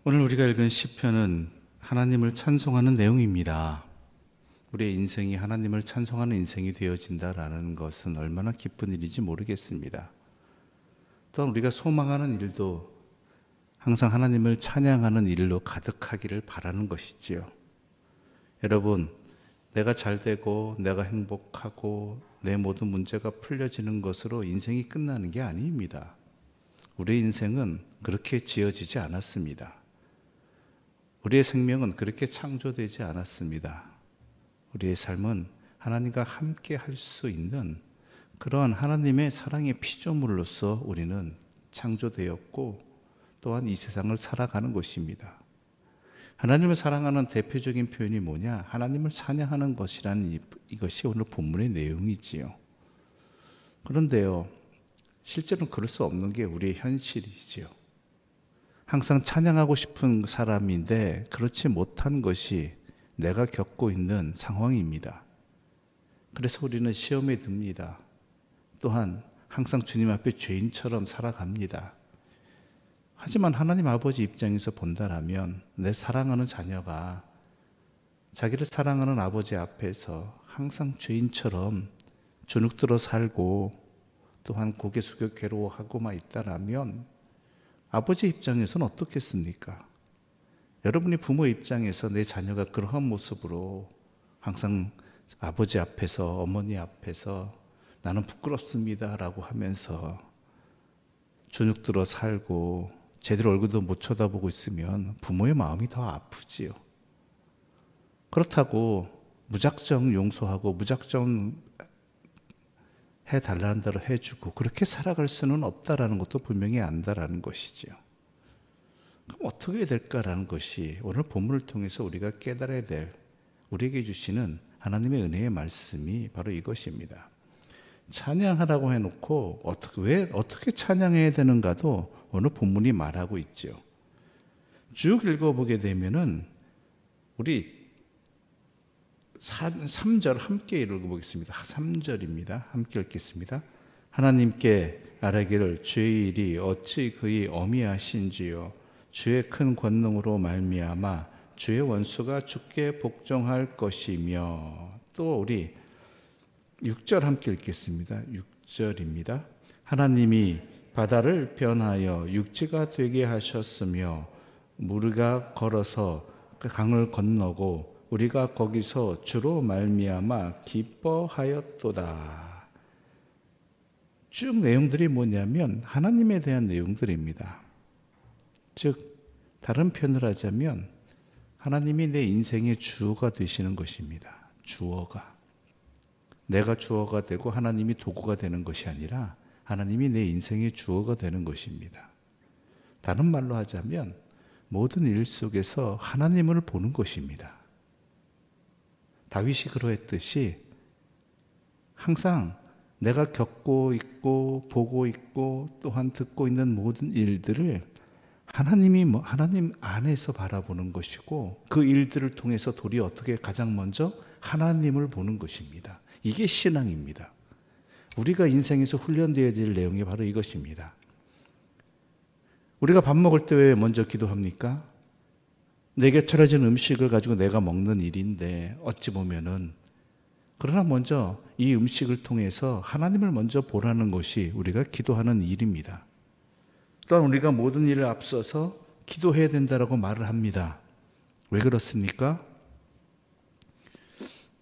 오늘 우리가 읽은 시편은 하나님을 찬송하는 내용입니다. 우리의 인생이 하나님을 찬송하는 인생이 되어진다라는 것은 얼마나 기쁜 일인지 모르겠습니다. 또한 우리가 소망하는 일도 항상 하나님을 찬양하는 일로 가득하기를 바라는 것이지요. 여러분, 내가 잘되고 내가 행복하고 내 모든 문제가 풀려지는 것으로 인생이 끝나는 게 아닙니다. 우리의 인생은 그렇게 지어지지 않았습니다. 우리의 생명은 그렇게 창조되지 않았습니다. 우리의 삶은 하나님과 함께 할 수 있는 그러한 하나님의 사랑의 피조물로서 우리는 창조되었고 또한 이 세상을 살아가는 것입니다. 하나님을 사랑하는 대표적인 표현이 뭐냐? 하나님을 찬양하는 것이라는 이것이 오늘 본문의 내용이지요. 그런데요, 실제로는 그럴 수 없는 게 우리의 현실이지요. 항상 찬양하고 싶은 사람인데 그렇지 못한 것이 내가 겪고 있는 상황입니다. 그래서 우리는 시험에 듭니다. 또한 항상 주님 앞에 죄인처럼 살아갑니다. 하지만 하나님 아버지 입장에서 본다라면 내 사랑하는 자녀가 자기를 사랑하는 아버지 앞에서 항상 죄인처럼 주눅들어 살고 또한 고개 숙여 괴로워하고만 있다라면 아버지 입장에서는 어떻겠습니까? 여러분이 부모 입장에서 내 자녀가 그러한 모습으로 항상 아버지 앞에서 어머니 앞에서 나는 부끄럽습니다 라고 하면서 주눅들어 살고 제대로 얼굴도 못 쳐다보고 있으면 부모의 마음이 더 아프지요. 그렇다고 무작정 용서하고 무작정 해달라는 대로 해주고 그렇게 살아갈 수는 없다라는 것도 분명히 안다라는 것이지요. 그럼 어떻게 해야 될까라는 것이 오늘 본문을 통해서 우리가 깨달아야 될 우리에게 주시는 하나님의 은혜의 말씀이 바로 이것입니다. 찬양하라고 해놓고 어떻게 찬양해야 되는가도 오늘 본문이 말하고 있죠. 쭉 읽어보게 되면은 우리 3절 함께 읽어보겠습니다. 3절입니다. 함께 읽겠습니다. 하나님께 아뢰기를 주의 일이 어찌 그리 어미하신지요. 주의 큰 권능으로 말미암아 주의 원수가 주께 복종할 것이며. 또 우리 6절 함께 읽겠습니다. 6절입니다. 하나님이 바다를 변하여 육지가 되게 하셨으며 무리가 걸어서 그 강을 건너고 우리가 거기서 주로 말미암아 기뻐하였도다. 쭉 내용들이 뭐냐면 하나님에 대한 내용들입니다. 즉 다른 표현을 하자면 하나님이 내 인생의 주어가 되시는 것입니다. 주어가. 내가 주어가 되고 하나님이 도구가 되는 것이 아니라 하나님이 내 인생의 주어가 되는 것입니다. 다른 말로 하자면 모든 일 속에서 하나님을 보는 것입니다. 다윗이 그러했듯이 항상 내가 겪고 있고 보고 있고 또한 듣고 있는 모든 일들을 하나님 안에서 바라보는 것이고 그 일들을 통해서 도리어 어떻게 가장 먼저 하나님을 보는 것입니다. 이게 신앙입니다. 우리가 인생에서 훈련되어야 될 내용이 바로 이것입니다. 우리가 밥 먹을 때 왜 먼저 기도합니까? 내게 차려진 음식을 가지고 내가 먹는 일인데 어찌 보면은 그러나 먼저 이 음식을 통해서 하나님을 먼저 보라는 것이 우리가 기도하는 일입니다. 또한 우리가 모든 일을 앞서서 기도해야 된다라고 말을 합니다. 왜 그렇습니까?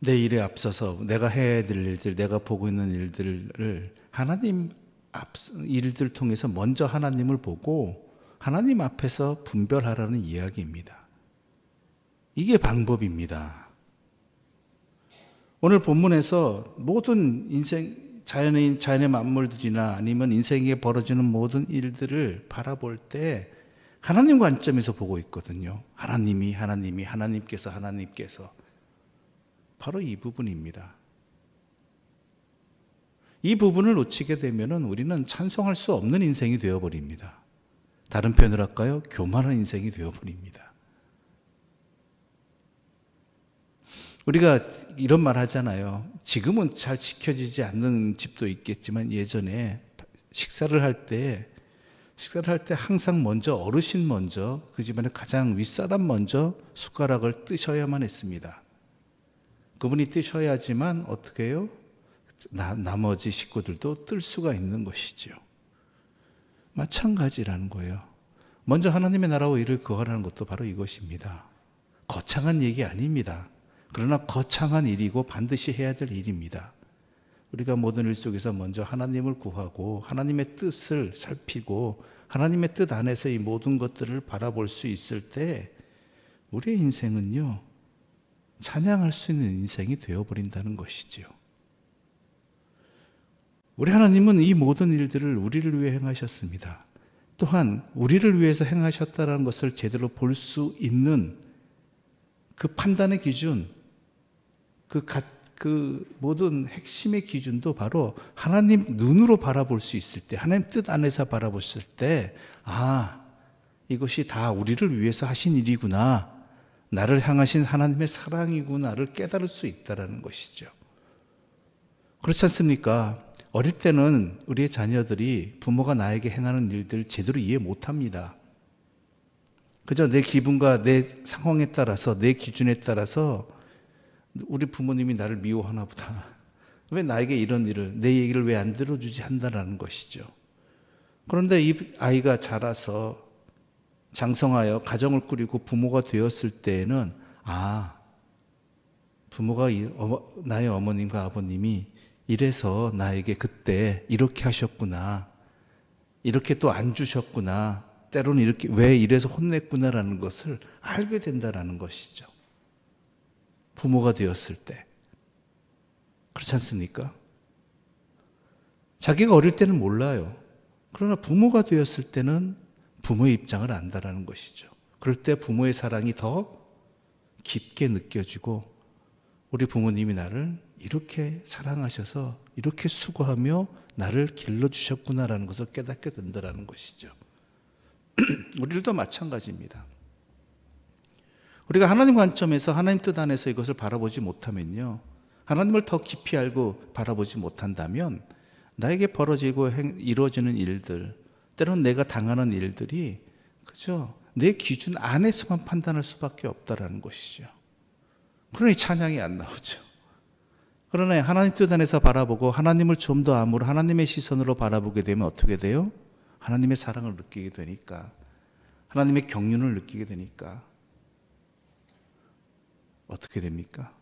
내 일에 앞서서 내가 해야 될 일들, 내가 보고 있는 일들을 하나님 일들 통해서 먼저 하나님을 보고 하나님 앞에서 분별하라는 이야기입니다. 이게 방법입니다. 오늘 본문에서 모든 인생, 자연의 만물들이나 아니면 인생에 벌어지는 모든 일들을 바라볼 때 하나님 관점에서 보고 있거든요. 하나님께서 바로 이 부분입니다. 이 부분을 놓치게 되면 우리는 찬송할 수 없는 인생이 되어버립니다. 다른 표현을 할까요? 교만한 인생이 되어버립니다. 우리가 이런 말 하잖아요. 지금은 잘 지켜지지 않는 집도 있겠지만 예전에 식사를 할 때 식사를 할 때 항상 먼저 어르신 먼저, 그 집안의 가장 윗사람 먼저 숟가락을 뜨셔야만 했습니다. 그분이 뜨셔야지만 어떻게 해요? 나머지 식구들도 뜰 수가 있는 것이죠. 마찬가지라는 거예요. 먼저 하나님의 나라와 일을 구하라는 것도 바로 이것입니다. 거창한 얘기 아닙니다. 그러나 거창한 일이고 반드시 해야 될 일입니다. 우리가 모든 일 속에서 먼저 하나님을 구하고 하나님의 뜻을 살피고 하나님의 뜻 안에서 이 모든 것들을 바라볼 수 있을 때 우리의 인생은요, 찬양할 수 있는 인생이 되어버린다는 것이지요. 우리 하나님은 이 모든 일들을 우리를 위해 행하셨습니다. 또한 우리를 위해서 행하셨다는 것을 제대로 볼 수 있는 그 판단의 기준, 그 모든 핵심의 기준도 바로 하나님 눈으로 바라볼 수 있을 때, 하나님 뜻 안에서 바라봤을 때, 이것이 다 우리를 위해서 하신 일이구나, 나를 향하신 하나님의 사랑이구나를 깨달을 수 있다는 것이죠. 그렇지 않습니까? 어릴 때는 우리의 자녀들이 부모가 나에게 행하는 일들 제대로 이해 못합니다. 그저 내 기분과 내 상황에 따라서, 내 기준에 따라서 우리 부모님이 나를 미워하나 보다, 왜 나에게 이런 일을, 내 얘기를 왜 안 들어주지 한다는 것이죠. 그런데 이 아이가 자라서 장성하여 가정을 꾸리고 부모가 되었을 때에는 부모가 나의 어머님과 아버님이 이래서 나에게 그때 이렇게 하셨구나, 이렇게 또 안 주셨구나, 때로는 이렇게 왜 이래서 혼냈구나라는 것을 알게 된다는 것이죠. 부모가 되었을 때. 그렇지 않습니까? 자기가 어릴 때는 몰라요. 그러나 부모가 되었을 때는 부모의 입장을 안다라는 것이죠. 그럴 때 부모의 사랑이 더 깊게 느껴지고, 우리 부모님이 나를 이렇게 사랑하셔서 이렇게 수고하며 나를 길러주셨구나라는 것을 깨닫게 된다는 것이죠. 우리들도 마찬가지입니다. 우리가 하나님 관점에서 하나님 뜻 안에서 이것을 바라보지 못하면요, 하나님을 더 깊이 알고 바라보지 못한다면 나에게 벌어지고 이루어지는 일들, 때로는 내가 당하는 일들이 그죠, 내 기준 안에서만 판단할 수밖에 없다라는 것이죠. 그러니 찬양이 안 나오죠. 그러나 하나님 뜻 안에서 바라보고 하나님을 좀 더 암으로 하나님의 시선으로 바라보게 되면 어떻게 돼요? 하나님의 사랑을 느끼게 되니까, 하나님의 경륜을 느끼게 되니까 어떻게 됩니까?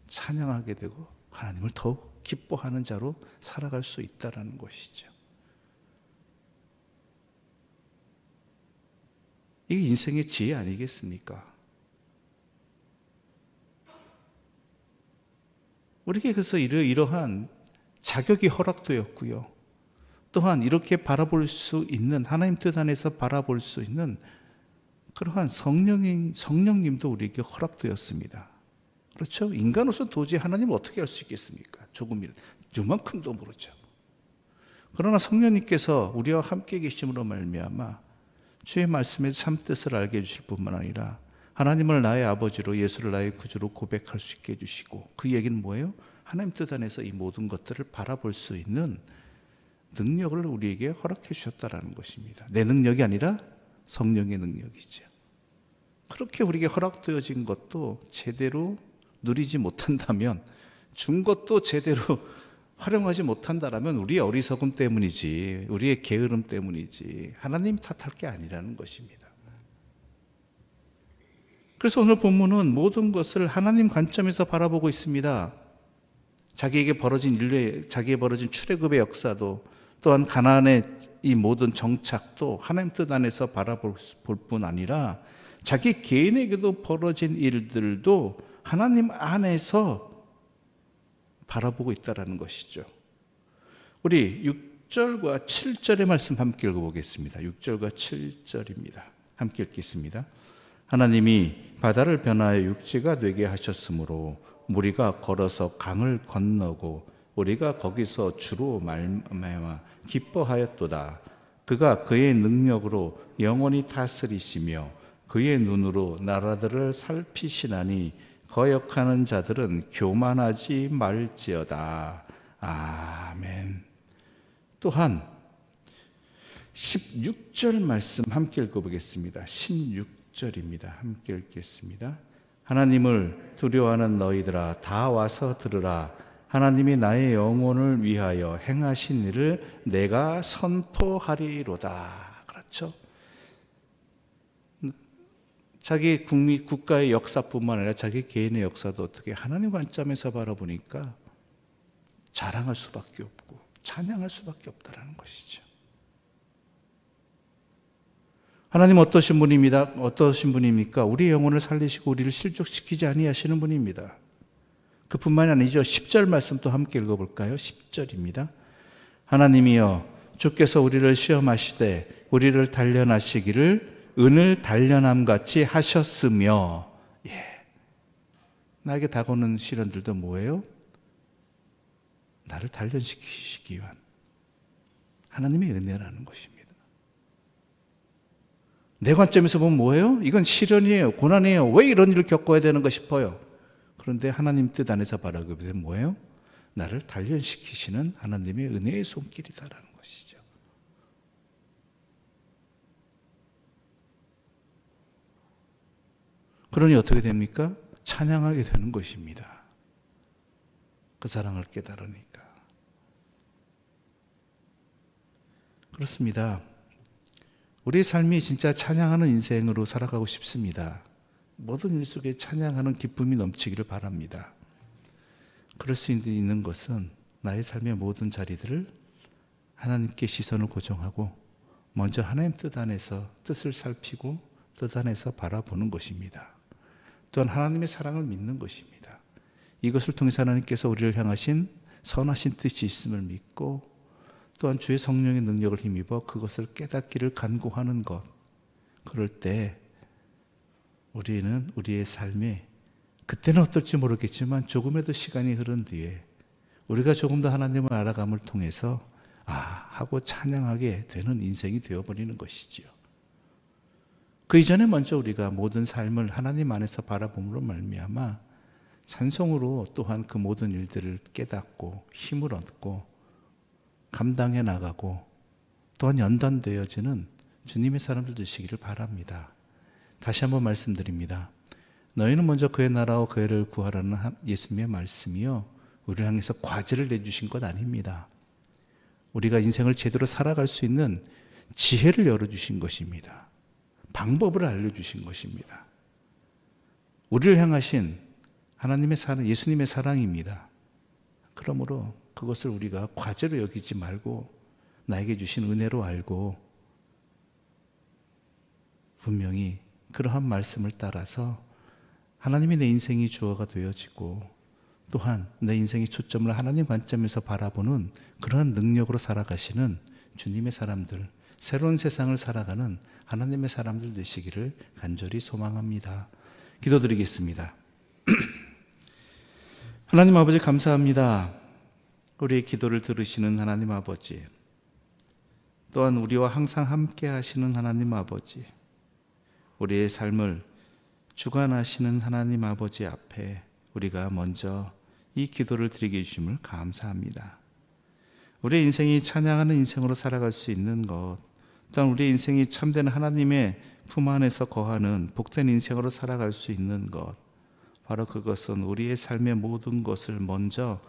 찬양하게 되고 하나님을 더욱 기뻐하는 자로 살아갈 수 있다는 것이죠. 이게 인생의 지혜 아니겠습니까? 우리에게 그래서 이러한 자격이 허락되었고요, 또한 이렇게 바라볼 수 있는, 하나님 뜻 안에서 바라볼 수 있는 그러한 성령님도 우리에게 허락되었습니다. 그렇죠? 인간으로서 도저히 하나님을 어떻게 알 수 있겠습니까? 요만큼도 모르죠. 그러나 성령님께서 우리와 함께 계심으로 말미암아 주의 말씀의 참 뜻을 알게 해주실 뿐만 아니라 하나님을 나의 아버지로, 예수를 나의 구주로 고백할 수 있게 해주시고, 그 얘기는 뭐예요? 하나님 뜻 안에서 이 모든 것들을 바라볼 수 있는 능력을 우리에게 허락해 주셨다는 것입니다. 내 능력이 아니라 성령의 능력이죠. 그렇게 우리에게 허락되어진 것도 제대로 누리지 못한다면, 준 것도 제대로 활용하지 못한다면 우리의 어리석음 때문이지, 우리의 게으름 때문이지, 하나님 탓할 게 아니라는 것입니다. 그래서 오늘 본문은 모든 것을 하나님 관점에서 바라보고 있습니다. 자기에게 벌어진 자기에게 벌어진 출애굽의 역사도, 또한 가나안의 이 모든 정착도 하나님 뜻 안에서 바라볼 뿐 아니라 자기 개인에게도 벌어진 일들도 하나님 안에서 바라보고 있다는 것이죠. 우리 6절과 7절의 말씀 함께 읽어보겠습니다. 6절과 7절입니다. 함께 읽겠습니다. 하나님이 바다를 변화하여 육지가 되게 하셨으므로 우리가 걸어서 강을 건너고 우리가 거기서 주로 말미암아 기뻐하였도다. 그가 그의 능력으로 영원히 다스리시며 그의 눈으로 나라들을 살피시나니 거역하는 자들은 교만하지 말지어다. 아멘. 또한 16절 말씀 함께 읽어보겠습니다. 16절입니다. 함께 읽겠습니다. 하나님을 두려워하는 너희들아 다 와서 들으라. 하나님이 나의 영혼을 위하여 행하신 일을 내가 선포하리로다. 그렇죠? 자기 국가의 역사뿐만 아니라 자기 개인의 역사도 어떻게 하나님 관점에서 바라보니까 자랑할 수밖에 없고 찬양할 수밖에 없다라는 것이죠. 하나님 어떠신 분입니까? 우리의 영혼을 살리시고 우리를 실족시키지 아니하시는 분입니다. 그뿐만이 아니죠. 10절 말씀 또 함께 읽어볼까요? 10절입니다. 하나님이여 주께서 우리를 시험하시되 우리를 단련하시기를 은을 단련함 같이 하셨으며, 나에게 다가오는 시련들도 뭐예요? 나를 단련시키시기 위한 하나님의 은혜라는 것입니다. 내 관점에서 보면 뭐예요? 이건 시련이에요, 고난이에요. 왜 이런 일을 겪어야 되는가 싶어요. 그런데 하나님 뜻 안에서 바라보게 되면 뭐예요? 나를 단련시키시는 하나님의 은혜의 손길이다라는 것이죠. 그러니 어떻게 됩니까? 찬양하게 되는 것입니다. 그 사랑을 깨달으니까. 그렇습니다. 우리의 삶이 진짜 찬양하는 인생으로 살아가고 싶습니다. 모든 일 속에 찬양하는 기쁨이 넘치기를 바랍니다. 그럴 수 있는 것은 나의 삶의 모든 자리들을 하나님께 시선을 고정하고 먼저 하나님 뜻 안에서 뜻을 살피고 뜻 안에서 바라보는 것입니다. 또한 하나님의 사랑을 믿는 것입니다. 이것을 통해서 하나님께서 우리를 향하신 선하신 뜻이 있음을 믿고 또한 주의 성령의 능력을 힘입어 그것을 깨닫기를 간구하는 것. 그럴 때 우리는 우리의 삶에 그때는 어떨지 모르겠지만 조금의 더 시간이 흐른 뒤에 우리가 조금 더 하나님을 알아감을 통해서 하고 찬양하게 되는 인생이 되어버리는 것이지요. 그 이전에 먼저 우리가 모든 삶을 하나님 안에서 바라봄으로 말미암아 찬송으로 또한 그 모든 일들을 깨닫고 힘을 얻고 감당해 나가고 또한 연단되어지는 주님의 사람들 되시기를 바랍니다. 다시 한번 말씀드립니다. 너희는 먼저 그의 나라와 그의 의를 구하라는 예수님의 말씀이요, 우리를 향해서 과제를 내주신 것 아닙니다. 우리가 인생을 제대로 살아갈 수 있는 지혜를 열어주신 것입니다. 방법을 알려주신 것입니다. 우리를 향하신 하나님의 사랑, 예수님의 사랑입니다. 그러므로 그것을 우리가 과제로 여기지 말고 나에게 주신 은혜로 알고 분명히 그러한 말씀을 따라서 하나님이 내 인생이 주어가 되어지고 또한 내 인생의 초점을 하나님 관점에서 바라보는 그러한 능력으로 살아가시는 주님의 사람들, 새로운 세상을 살아가는 하나님의 사람들 되시기를 간절히 소망합니다. 기도드리겠습니다. 하나님 아버지 감사합니다. 우리의 기도를 들으시는 하나님 아버지, 또한 우리와 항상 함께 하시는 하나님 아버지, 우리의 삶을 주관하시는 하나님 아버지 앞에 우리가 먼저 이 기도를 드리게 해주심을 감사합니다. 우리의 인생이 찬양하는 인생으로 살아갈 수 있는 것, 또한 우리의 인생이 참된 하나님의 품 안에서 거하는 복된 인생으로 살아갈 수 있는 것, 바로 그것은 우리의 삶의 모든 것을 먼저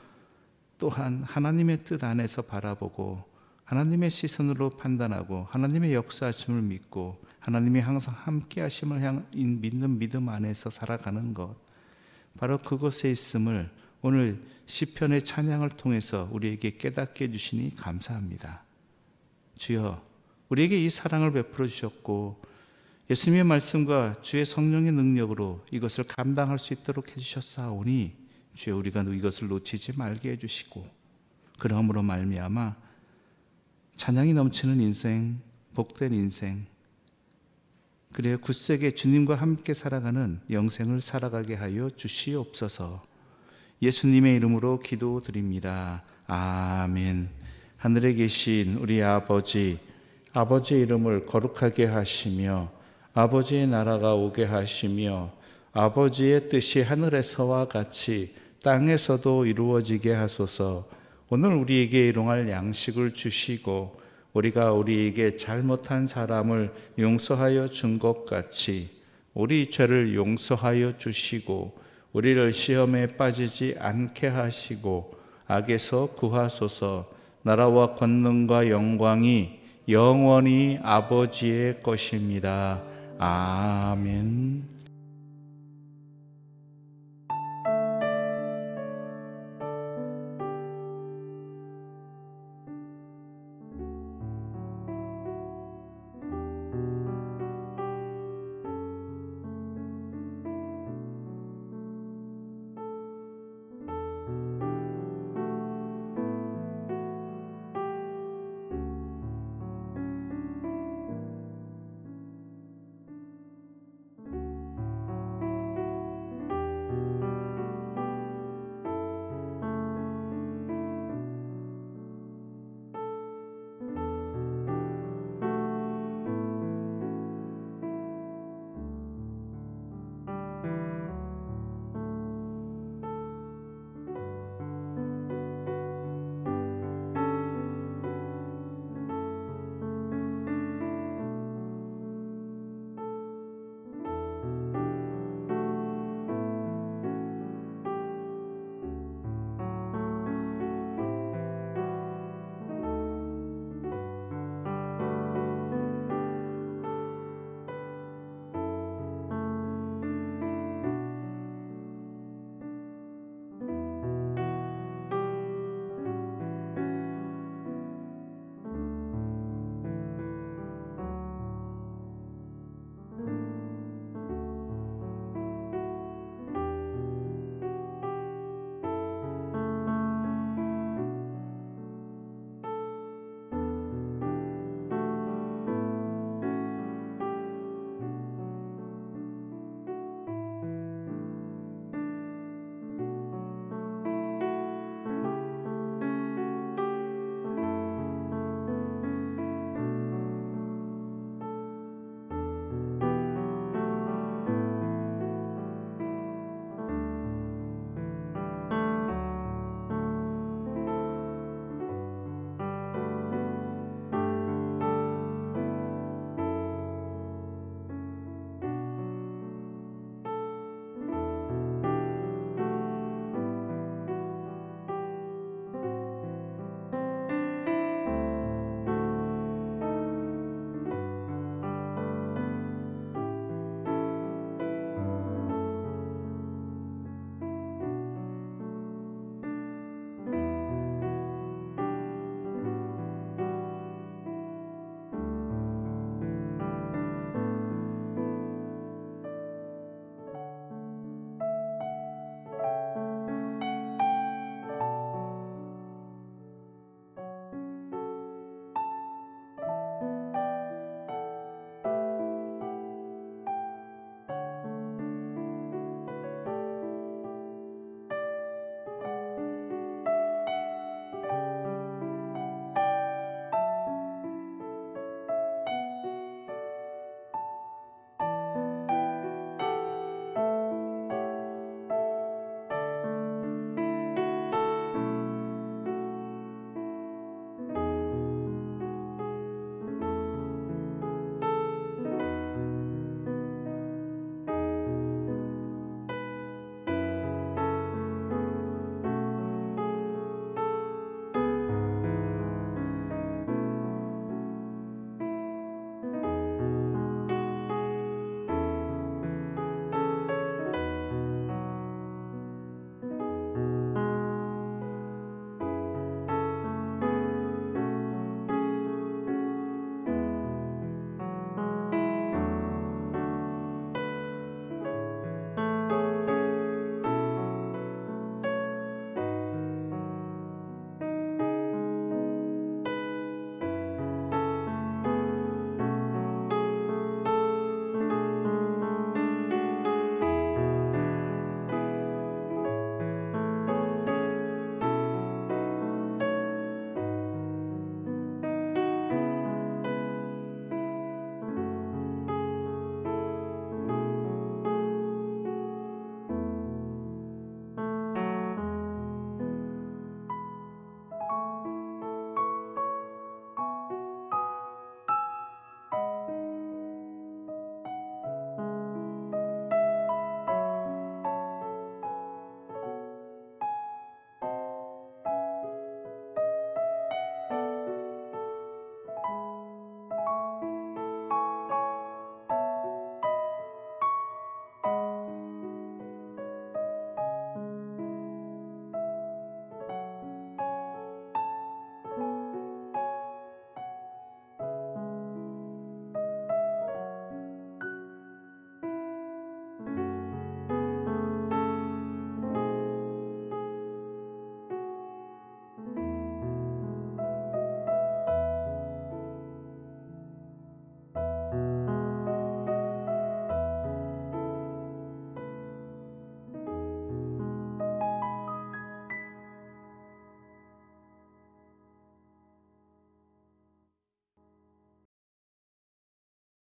또한 하나님의 뜻 안에서 바라보고 하나님의 시선으로 판단하고 하나님의 역사하심을 믿고 하나님이 항상 함께 하심을 믿는 믿음 안에서 살아가는 것, 바로 그것에 있음을 오늘 시편의 찬양을 통해서 우리에게 깨닫게 해주시니 감사합니다. 주여, 우리에게 이 사랑을 베풀어 주셨고 예수님의 말씀과 주의 성령의 능력으로 이것을 감당할 수 있도록 해주셨사오니 주여, 우리가 이것을 놓치지 말게 해주시고 그러므로 말미암아 찬양이 넘치는 인생, 복된 인생, 그래야 굳세게 주님과 함께 살아가는 영생을 살아가게 하여 주시옵소서. 예수님의 이름으로 기도드립니다. 아멘. 하늘에 계신 우리 아버지, 아버지의 이름을 거룩하게 하시며 아버지의 나라가 오게 하시며 아버지의 뜻이 하늘에서와 같이 땅에서도 이루어지게 하소서. 오늘 우리에게 일용할 양식을 주시고 우리가 우리에게 잘못한 사람을 용서하여 준 것 같이 우리 죄를 용서하여 주시고 우리를 시험에 빠지지 않게 하시고 악에서 구하소서. 나라와 권능과 영광이 영원히 아버지의 것입니다. 아멘.